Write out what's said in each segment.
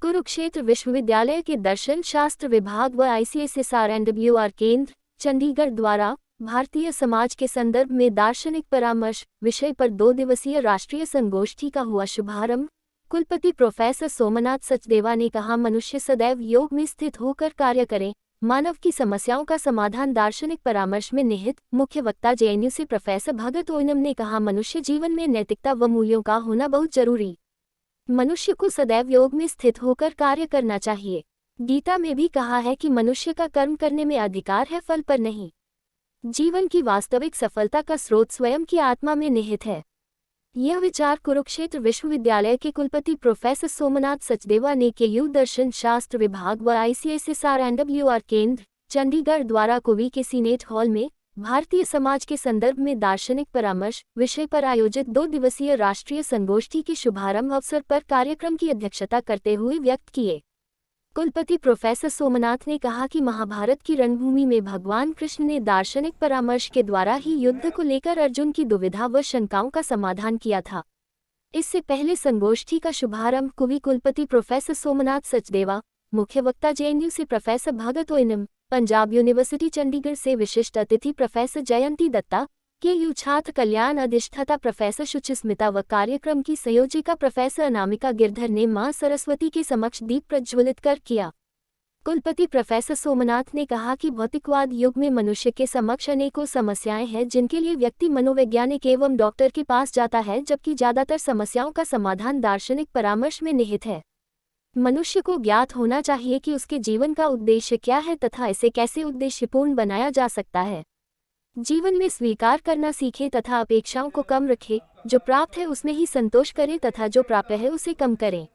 कुरुक्षेत्र विश्वविद्यालय के दर्शन शास्त्र विभाग व ICSSR&WR केंद्र चंडीगढ़ द्वारा भारतीय समाज के संदर्भ में दार्शनिक परामर्श विषय पर 2 दिवसीय राष्ट्रीय संगोष्ठी का हुआ शुभारंभ। कुलपति प्रोफेसर सोमनाथ सचदेवा ने कहा, मनुष्य सदैव योग में स्थित होकर कार्य करे, मानव की समस्याओं का समाधान दार्शनिक परामर्श में निहित। मुख्य वक्ता JNU से प्रोफेसर भगत ओइनम ने कहा, मनुष्य जीवन में नैतिकता व मूल्यों का होना बहुत जरूरी। मनुष्य को सदैव योग में स्थित होकर कार्य करना चाहिए। गीता में भी कहा है कि मनुष्य का कर्म करने में अधिकार है, फल पर नहीं। जीवन की वास्तविक सफलता का स्रोत स्वयं की आत्मा में निहित है। यह विचार कुरुक्षेत्र विश्वविद्यालय के कुलपति प्रोफेसर सोमनाथ सचदेवा ने KU दर्शन शास्त्र विभाग व ICSSR&WR केंद्र चंडीगढ़ द्वारा कुवी के सीनेट हॉल में भारतीय समाज के संदर्भ में दार्शनिक परामर्श विषय पर आयोजित 2 दिवसीय राष्ट्रीय संगोष्ठी के शुभारंभ अवसर पर कार्यक्रम की अध्यक्षता करते हुए व्यक्त किए। कुलपति प्रोफेसर सोमनाथ ने कहा कि महाभारत की रणभूमि में भगवान कृष्ण ने दार्शनिक परामर्श के द्वारा ही युद्ध को लेकर अर्जुन की दुविधा व शंकाओं का समाधान किया था। इससे पहले संगोष्ठी का शुभारंभ कुवी कुलपति प्रोफेसर सोमनाथ सचदेवा, मुख्य वक्ता JNU से प्रोफेसर भगत ओइनम, पंजाब यूनिवर्सिटी चंडीगढ़ से विशिष्ट अतिथि प्रोफेसर जयंती दत्ता, KU छात्र कल्याण अधिष्ठाता प्रोफेसर शुचिस्मिता व कार्यक्रम की संयोजिका प्रोफेसर अनामिका गिरधर ने मां सरस्वती के समक्ष दीप प्रज्वलित कर किया। कुलपति प्रोफेसर सोमनाथ ने कहा कि भौतिकवाद युग में मनुष्य के समक्ष अनेकों समस्याएं हैं, जिनके लिए व्यक्ति मनोवैज्ञानिक एवं डॉक्टर के पास जाता है, जबकि ज्यादातर समस्याओं का समाधान दार्शनिक परामर्श में निहित है। मनुष्य को ज्ञात होना चाहिए कि उसके जीवन का उद्देश्य क्या है तथा इसे कैसे उद्देश्यपूर्ण बनाया जा सकता है। जीवन में स्वीकार करना सीखे तथा अपेक्षाओं को कम रखे, जो प्राप्त है उसमें ही संतोष करें तथा जो प्राप्य है उसे कम करें।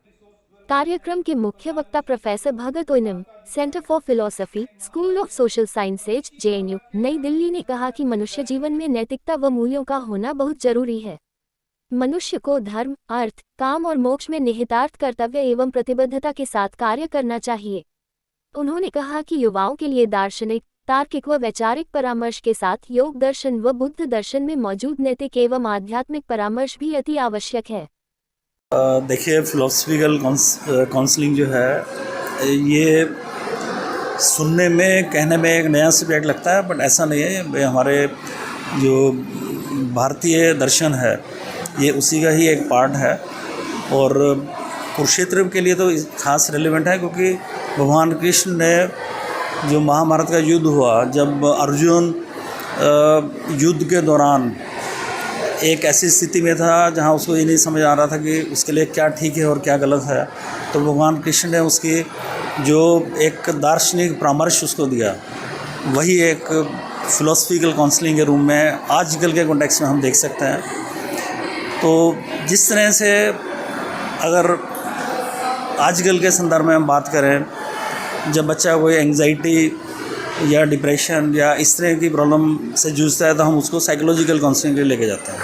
कार्यक्रम के मुख्य वक्ता professor Bhagat Oinam, centre for philosophy, school of social sciences, JNU, नई दिल्ली ने कहा कि मनुष्य जीवन में नैतिकता व मूल्यों का होना बहुत जरूरी है। मनुष्य को धर्म, अर्थ, काम और मोक्ष में निहितार्थ कर्तव्य एवं प्रतिबद्धता के साथ कार्य करना चाहिए। उन्होंने कहा कि युवाओं के लिए दार्शनिक, तार्किक व वैचारिक परामर्श के साथ योग दर्शन व बुद्ध दर्शन में मौजूद नैतिक एवं आध्यात्मिक परामर्श भी अति आवश्यक है। देखिए, फिलोसफिकल काउंसलिंग जो है ये सुनने में, कहने में एक नया सब्जेक्ट लगता है, बट ऐसा नहीं है। ये हमारे जो भारतीय दर्शन है ये उसी का ही एक पार्ट है और कुरुक्षेत्र के लिए तो खास रेलेवेंट है, क्योंकि भगवान कृष्ण ने जो महाभारत का युद्ध हुआ, जब अर्जुन युद्ध के दौरान एक ऐसी स्थिति में था जहां उसको ये नहीं समझ आ रहा था कि उसके लिए क्या ठीक है और क्या गलत है, तो भगवान कृष्ण ने उसकी जो एक दार्शनिक परामर्श उसको दिया, वही एक फिलोसफिकल काउंसलिंग के रूप में आजकल के कॉन्टेक्स्ट में हम देख सकते हैं। तो जिस तरह से अगर आजकल के संदर्भ में हम बात करें, जब बच्चा कोई एंग्जाइटी या डिप्रेशन या इस तरह की प्रॉब्लम से जूझता है तो हम उसको साइकोलॉजिकल काउंसलिंग के लिए लेके जाते हैं।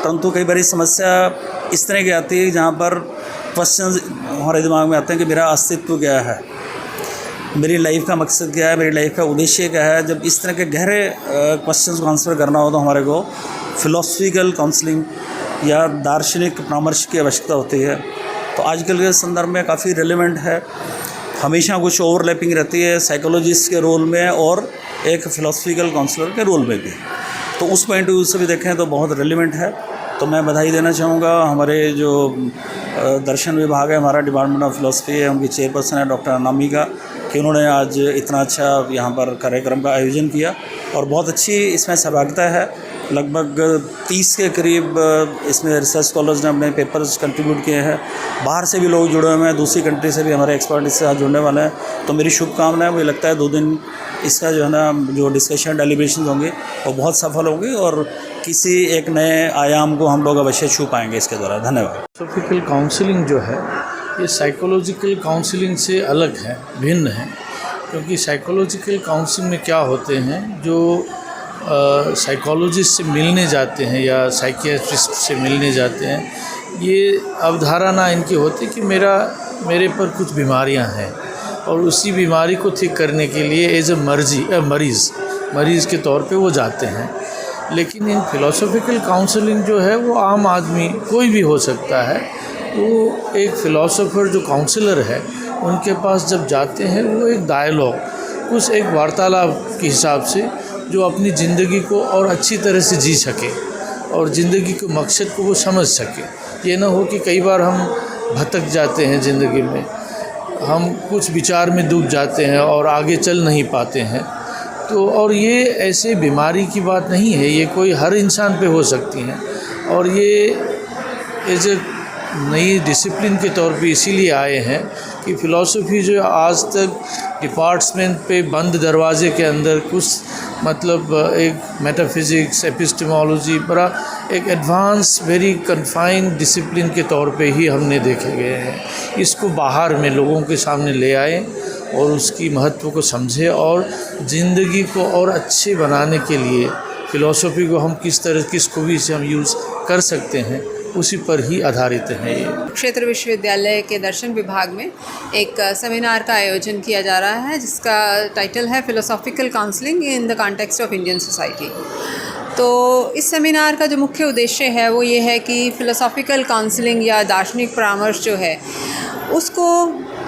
परंतु कई बार समस्या इस तरह की आती है जहाँ पर क्वेश्चंस हमारे दिमाग में आते हैं कि मेरा अस्तित्व क्या है, मेरी लाइफ का मकसद क्या है, मेरी लाइफ का उद्देश्य क्या है। जब इस तरह के गहरे क्वेश्चंस को आंसर करना हो तो हमारे को फिलोसफिकल काउंसलिंग या दार्शनिक परामर्श की आवश्यकता होती है। तो आजकल के संदर्भ में काफ़ी रेलेवेंट है। हमेशा कुछ ओवरलैपिंग रहती है साइकोलॉजिस्ट के रोल में और एक फिलोसफिकल काउंसलर के रोल में भी। तो उस पॉइंट ऑफ व्यू से भी देखें तो बहुत रेलेवेंट है। तो मैं बधाई देना चाहूँगा हमारे जो दर्शन विभाग है, हमारा डिपार्टमेंट ऑफ फिलोसफी है, उनकी चेयरपर्सन है डॉक्टर अनामिका, कि उन्होंने आज इतना अच्छा यहाँ पर कार्यक्रम का आयोजन किया और बहुत अच्छी इसमें सहभागिता है। लगभग 30 के करीब इसमें रिसर्च स्कॉलर्स ने अपने पेपर्स कंट्रीब्यूट किए हैं। बाहर से भी लोग जुड़े हुए हैं, दूसरी कंट्री से भी हमारे एक्सपर्ट इससे साथ जुड़ने वाले हैं। तो मेरी शुभकामनाएं, मुझे लगता है 2 दिन इसका जो है ना जो डिस्कशन डेलिब्रेशन होंगे वो बहुत सफल होंगे और किसी एक नए आयाम को हम लोग अवश्य छू पाएंगे इसके द्वारा। धन्यवाद। फिलोसॉफिकल काउंसलिंग जो है ये साइकोलॉजिकल काउंसलिंग से अलग है, भिन्न है, क्योंकि साइकोलॉजिकल काउंसलिंग में क्या होते हैं, जो साइकोलॉजिस्ट से मिलने जाते हैं या साइकियाट्रिस्ट से मिलने जाते हैं, ये अवधारणा इनकी होती है कि मेरे पर कुछ बीमारियां हैं और उसी बीमारी को ठीक करने के लिए एज ए मरीज़ के तौर पे वो जाते हैं। लेकिन इन फिलोसॉफिकल काउंसलिंग जो है वो आम आदमी कोई भी हो सकता है, तो एक फ़िलासफ़र जो काउंसलर है उनके पास जब जाते हैं वो एक डायलॉग, कुछ एक वार्तालाप के हिसाब से जो अपनी ज़िंदगी को और अच्छी तरह से जी सके और ज़िंदगी के मकसद को वो समझ सके। ये ना हो कि कई बार हम भटक जाते हैं ज़िंदगी में, हम कुछ विचार में डूब जाते हैं और आगे चल नहीं पाते हैं। तो और ये ऐसे बीमारी की बात नहीं है, ये कोई हर इंसान पे हो सकती हैं और ये एज ए नई डिसिप्लिन के तौर पे इसीलिए आए हैं कि फ़िलासफ़ी जो आज तक डिपार्टमेंट पे बंद दरवाजे के अंदर कुछ मतलब एक मेटाफिज़िक्स, एपिस्टेमोलॉजी बड़ा एक एडवांस वेरी कन्फाइंड डिसिप्लिन के तौर पे ही हमने देखे गए हैं। इसको बाहर में लोगों के सामने ले आए और उसकी महत्व को समझे और ज़िंदगी को और अच्छे बनाने के लिए फ़िलासफ़ी को हम किस तरह किस खूबी से हम यूज़ कर सकते हैं उसी पर ही आधारित है। ये क्षेत्र विश्वविद्यालय के दर्शन विभाग में एक सेमिनार का आयोजन किया जा रहा है जिसका टाइटल है philosophical counselling in the context of Indian society. तो इस सेमिनार का जो मुख्य उद्देश्य है वो ये है कि फ़िलोसॉफ़िकल काउंसलिंग या दार्शनिक परामर्श जो है उसको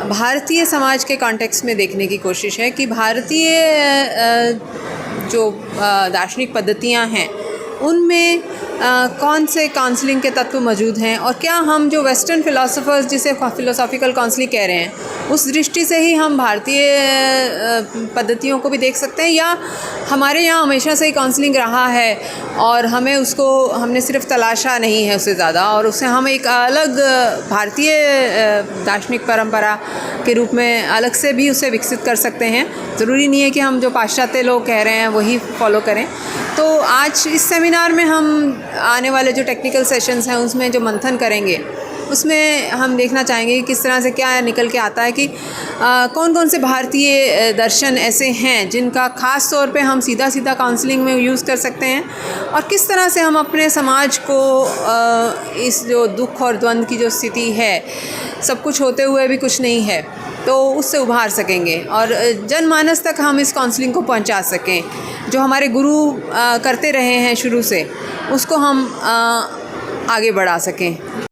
भारतीय समाज के कॉन्टेक्स्ट में देखने की कोशिश है कि भारतीय जो दार्शनिक पद्धतियाँ हैं उनमें कौन से काउंसलिंग के तत्व मौजूद हैं और क्या हम जो वेस्टर्न फ़िलासफ़र्स जिसे फ़िलोसॉफ़िकल काउंसलिंग कह रहे हैं उस दृष्टि से ही हम भारतीय पद्धतियों को भी देख सकते हैं, या हमारे यहाँ हमेशा से ही काउंसलिंग रहा है और हमने सिर्फ तलाशा नहीं है उससे ज़्यादा और उससे हम एक अलग भारतीय दार्शनिक परंपरा के रूप में अलग से भी उसे विकसित कर सकते हैं। ज़रूरी नहीं है कि हम जो पाश्चात्य लोग कह रहे हैं वही फॉलो करें। तो आज इस सेमिनार में हम आने वाले जो टेक्निकल सेशंस हैं उसमें जो मंथन करेंगे उसमें हम देखना चाहेंगे कि किस तरह से क्या निकल के आता है कि कौन कौन से भारतीय दर्शन ऐसे हैं जिनका ख़ास तौर पे हम सीधा काउंसलिंग में यूज़ कर सकते हैं और किस तरह से हम अपने समाज को इस जो दुख और द्वंद्व की जो स्थिति है, सब कुछ होते हुए भी कुछ नहीं है, तो उससे उभार सकेंगे और जनमानस तक हम इस काउंसलिंग को पहुंचा सकें। जो हमारे गुरु करते रहे हैं शुरू से उसको हम आगे बढ़ा सकें।